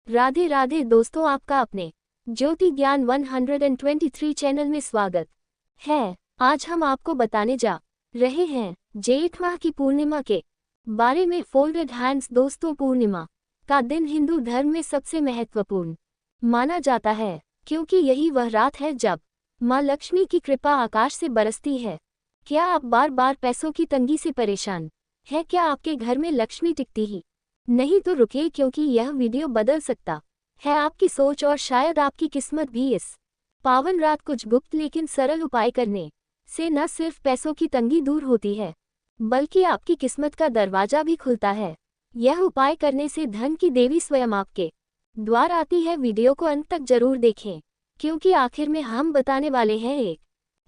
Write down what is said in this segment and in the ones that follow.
राधे राधे दोस्तों, आपका अपने ज्योति ज्ञान 123 चैनल में स्वागत है। आज हम आपको बताने जा रहे हैं जेठ माह की पूर्णिमा के बारे में। Folded hands. दोस्तों, पूर्णिमा का दिन हिंदू धर्म में सबसे महत्वपूर्ण माना जाता है, क्योंकि यही वह रात है जब माँ लक्ष्मी की कृपा आकाश से बरसती है। क्या आप बार बार पैसों की तंगी से परेशान हैं? क्या आपके घर में लक्ष्मी टिकती ही नहीं? तो रुकिए, क्योंकि यह वीडियो बदल सकता है आपकी सोच और शायद आपकी किस्मत भी। इस पावन रात कुछ गुप्त लेकिन सरल उपाय करने से न सिर्फ पैसों की तंगी दूर होती है, बल्कि आपकी किस्मत का दरवाजा भी खुलता है। यह उपाय करने से धन की देवी स्वयं आपके द्वार आती है। वीडियो को अंत तक जरूर देखें, क्योंकि आखिर में हम बताने वाले हैं एक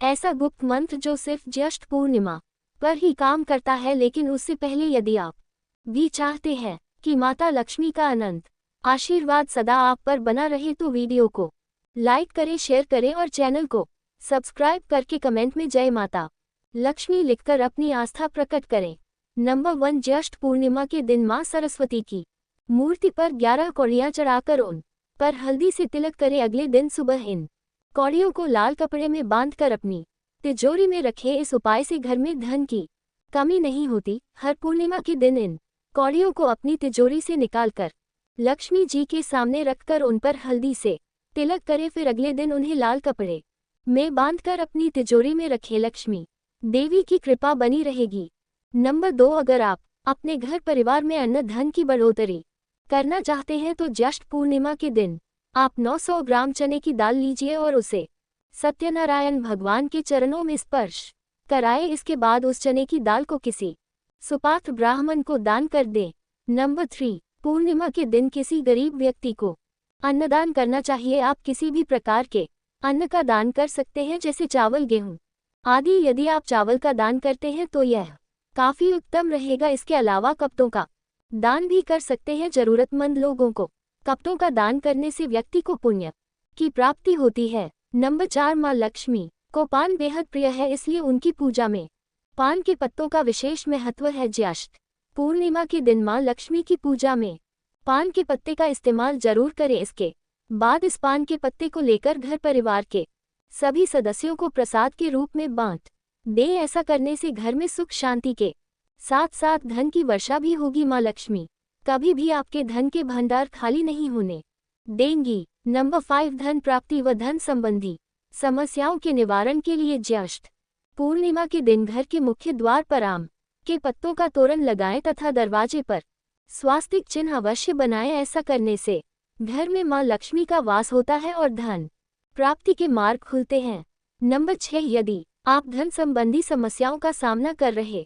ऐसा गुप्त मंत्र जो सिर्फ ज्येष्ठ पूर्णिमा पर ही काम करता है। लेकिन उससे पहले, यदि आप भी चाहते हैं कि माता लक्ष्मी का अनंत आशीर्वाद सदा आप पर बना रहे, तो वीडियो को लाइक करें, शेयर करें और चैनल को सब्सक्राइब करके कमेंट में जय माता लक्ष्मी लिखकर अपनी आस्था प्रकट करें। नंबर 1, ज्येष्ठ पूर्णिमा के दिन मां सरस्वती की मूर्ति पर 11 कौड़ियां चढ़ाकर उन पर हल्दी से तिलक करें। अगले दिन सुबह इन कौड़ियों को लाल कपड़े में बांधकर अपनी तिजोरी में रखें। इस उपाय से घर में धन की कमी नहीं होती। हर पूर्णिमा के दिन इन कौड़ियों को अपनी तिजोरी से निकालकर लक्ष्मी जी के सामने रखकर उन पर हल्दी से तिलक करें। फिर अगले दिन उन्हें लाल कपड़े में बांधकर अपनी तिजोरी में रखें। लक्ष्मी देवी की कृपा बनी रहेगी। नंबर 2, अगर आप अपने घर परिवार में अन्न धन की बढ़ोतरी करना चाहते हैं, तो ज्येष्ठ पूर्णिमा के दिन आप 900 ग्राम चने की दाल लीजिए और उसे सत्यनारायण भगवान के चरणों में स्पर्श कराएं। इसके बाद उस चने की दाल को किसी सुपात्र ब्राह्मण को दान कर दें। नंबर 3, पूर्णिमा के दिन किसी गरीब व्यक्ति को अन्नदान करना चाहिए। आप किसी भी प्रकार के अन्न का दान कर सकते हैं, जैसे चावल, गेहूं आदि। यदि आप चावल का दान करते हैं तो यह काफी उत्तम रहेगा। इसके अलावा कपड़ों का दान भी कर सकते हैं जरूरतमंद लोगों को। कपड़ों का दान करने से व्यक्ति को पुण्य की प्राप्ति होती है। नंबर 4, माँ लक्ष्मी को पान बेहद प्रिय है, इसलिए उनकी पूजा में पान के पत्तों का विशेष महत्व है। ज्येष्ठ पूर्णिमा के दिन माँ लक्ष्मी की पूजा में पान के पत्ते का इस्तेमाल जरूर करें। इसके बाद इस पान के पत्ते को लेकर घर परिवार के सभी सदस्यों को प्रसाद के रूप में बांट दें। ऐसा करने से घर में सुख शांति के साथ साथ धन की वर्षा भी होगी। माँ लक्ष्मी कभी भी आपके धन के भंडार खाली नहीं होने देंगी। नंबर 5, धन प्राप्ति व धन संबंधी समस्याओं के निवारण के लिए ज्येष्ठ पूर्णिमा के दिन घर के मुख्य द्वार पर आम के पत्तों का तोरण लगाएं तथा दरवाजे पर स्वास्तिक चिन्ह अवश्य बनाएं। ऐसा करने से घर में मां लक्ष्मी का वास होता है और धन प्राप्ति के मार्ग खुलते हैं। नंबर 6, यदि आप धन संबंधी समस्याओं का सामना कर रहे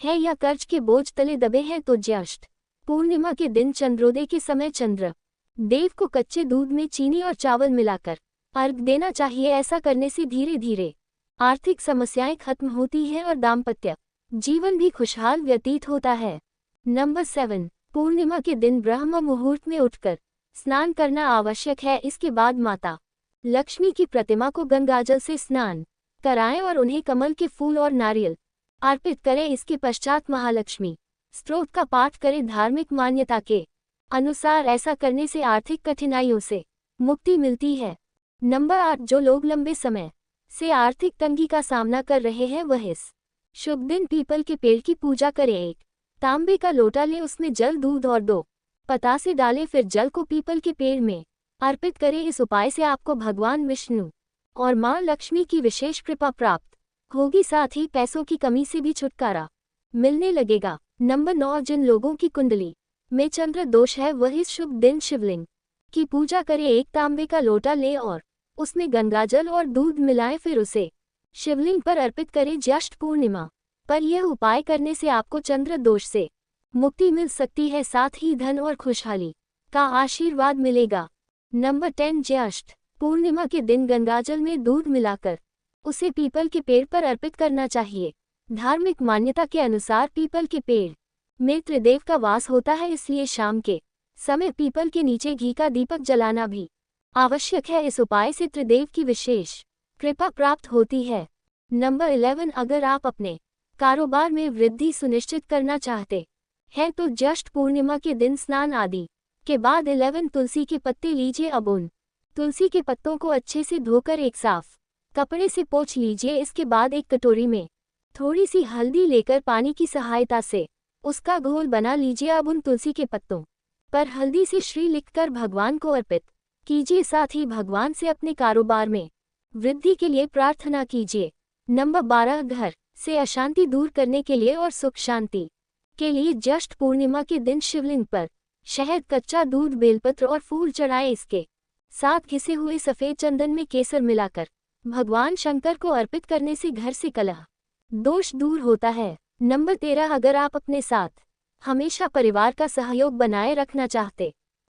हैं या कर्ज के बोझ तले दबे हैं, तो ज्येष्ठ पूर्णिमा के दिन चंद्रोदय के समय चंद्र देव को कच्चे दूध में चीनी और चावल मिलाकर अर्घ देना चाहिए। ऐसा करने से धीरे धीरे आर्थिक समस्याएं खत्म होती हैं और दाम्पत्य जीवन भी खुशहाल व्यतीत होता है। नंबर 7, पूर्णिमा के दिन ब्रह्म मुहूर्त में उठकर स्नान करना आवश्यक है। इसके बाद माता लक्ष्मी की प्रतिमा को गंगाजल से स्नान कराएं और उन्हें कमल के फूल और नारियल अर्पित करें। इसके पश्चात महालक्ष्मी स्तोत्र का पाठ करें। धार्मिक मान्यता के अनुसार ऐसा करने से आर्थिक कठिनाइयों से मुक्ति मिलती है। नंबर 8, जो लोग लंबे समय से आर्थिक तंगी का सामना कर रहे हैं, वह इस शुभ दिन पीपल के पेड़ की पूजा करें। एक तांबे का लोटा लें, उसमें जल, दूध और 2 पतासे डालें। फिर जल को पीपल के पेड़ में अर्पित करें। इस उपाय से आपको भगवान विष्णु और मां लक्ष्मी की विशेष कृपा प्राप्त होगी, साथ ही पैसों की कमी से भी छुटकारा मिलने लगेगा। नंबर 9, जिन लोगों की कुंडली में चंद्र दोष है, वह इस शुभ दिन शिवलिंग की पूजा करें। एक तांबे का लोटा लें और उसमें गंगाजल और दूध मिलाएं, फिर उसे शिवलिंग पर अर्पित करें। ज्येष्ठ पूर्णिमा पर यह उपाय करने से आपको चंद्र दोष से मुक्ति मिल सकती है, साथ ही धन और खुशहाली का आशीर्वाद मिलेगा। नंबर 10, ज्येष्ठ पूर्णिमा के दिन गंगाजल में दूध मिलाकर उसे पीपल के पेड़ पर अर्पित करना चाहिए। धार्मिक मान्यता के अनुसार पीपल के पेड़ में त्रिदेव का वास होता है, इसलिए शाम के समय पीपल के नीचे घी का दीपक जलाना भी आवश्यक है। इस उपाय से त्रिदेव की विशेष कृपा प्राप्त होती है। नंबर 11, अगर आप अपने कारोबार में वृद्धि सुनिश्चित करना चाहते हैं, तो ज्येष्ठ पूर्णिमा के दिन स्नान आदि के बाद 11 तुलसी के पत्ते लीजिए। अब उन तुलसी के पत्तों को अच्छे से धोकर एक साफ कपड़े से पोंछ लीजिए। इसके बाद एक कटोरी में थोड़ी सी हल्दी लेकर पानी की सहायता से उसका घोल बना लीजिए। अब उन तुलसी के पत्तों पर हल्दी से श्री लिखकर भगवान को अर्पित कीजिए। साथ ही भगवान से अपने कारोबार में वृद्धि के लिए प्रार्थना कीजिए। नंबर 12, घर से अशांति दूर करने के लिए और सुख शांति के लिए ज्येष्ठ पूर्णिमा के दिन शिवलिंग पर शहद, कच्चा दूध, बेलपत्र और फूल चढ़ाएं। इसके साथ घिसे हुए सफेद चंदन में केसर मिलाकर भगवान शंकर को अर्पित करने से घर से कलह दोष दूर होता है। नंबर 13, अगर आप अपने साथ हमेशा परिवार का सहयोग बनाए रखना चाहते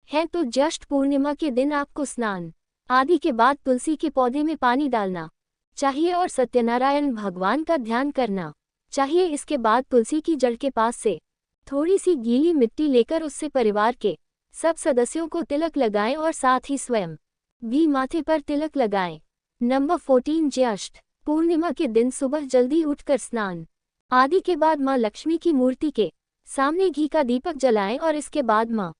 हैं तो ज्येष्ठ पूर्णिमा के दिन आपको स्नान आदि के बाद तुलसी के पौधे में पानी डालना चाहिए और सत्यनारायण भगवान का ध्यान करना चाहिए। इसके बाद तुलसी की जड़ के पास से थोड़ी सी गीली मिट्टी लेकर उससे परिवार के सब सदस्यों को तिलक लगाएं और साथ ही स्वयं भी माथे पर तिलक लगाएं। नंबर 14, ज्येष्ठ पूर्णिमा के दिन सुबह जल्दी उठकर स्नान आदि के बाद मां लक्ष्मी की मूर्ति के सामने घी का दीपक जलाएं और इसके बाद मां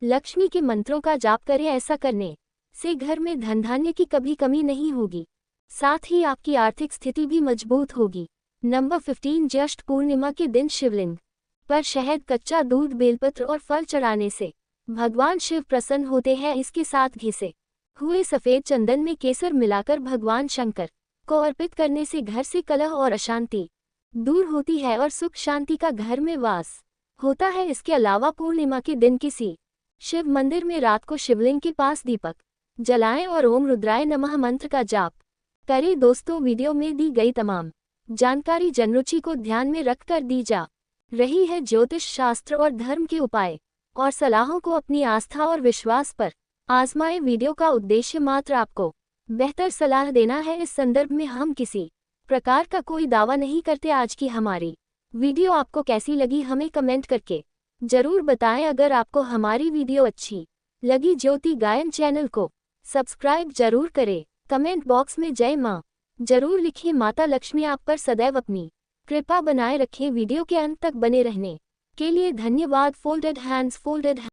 लक्ष्मी के मंत्रों का जाप करें। ऐसा करने से घर में धन धान्य की कभी कमी नहीं होगी, साथ ही आपकी आर्थिक स्थिति भी मजबूत होगी। नंबर 15, ज्येष्ठ पूर्णिमा के दिन शिवलिंग पर शहद, कच्चा दूध, बेलपत्र और फल चढ़ाने से भगवान शिव प्रसन्न होते हैं। इसके साथ घिसे हुए सफेद चंदन में केसर मिलाकर भगवान शंकर को अर्पित करने से घर से कलह और अशांति दूर होती है और सुख शांति का घर में वास होता है। इसके अलावा पूर्णिमा के दिन किसी शिव मंदिर में रात को शिवलिंग के पास दीपक जलाएं और ओम रुद्राय नमः मंत्र का जाप करें। दोस्तों, वीडियो में दी गई तमाम जानकारी जनरुचि को ध्यान में रखकर दी जा रही है। ज्योतिष शास्त्र और धर्म के उपाय और सलाहों को अपनी आस्था और विश्वास पर आजमाएं। वीडियो का उद्देश्य मात्र आपको बेहतर सलाह देना है। इस संदर्भ में हम किसी प्रकार का कोई दावा नहीं करते। आज की हमारी वीडियो आपको कैसी लगी हमें कमेंट करके जरूर बताएं। अगर आपको हमारी वीडियो अच्छी लगी ज्योति गायन चैनल को सब्सक्राइब जरूर करें। कमेंट बॉक्स में जय मां जरूर लिखिए। माता लक्ष्मी आप पर सदैव अपनी कृपा बनाए रखें। वीडियो के अंत तक बने रहने के लिए धन्यवाद। Folded hands.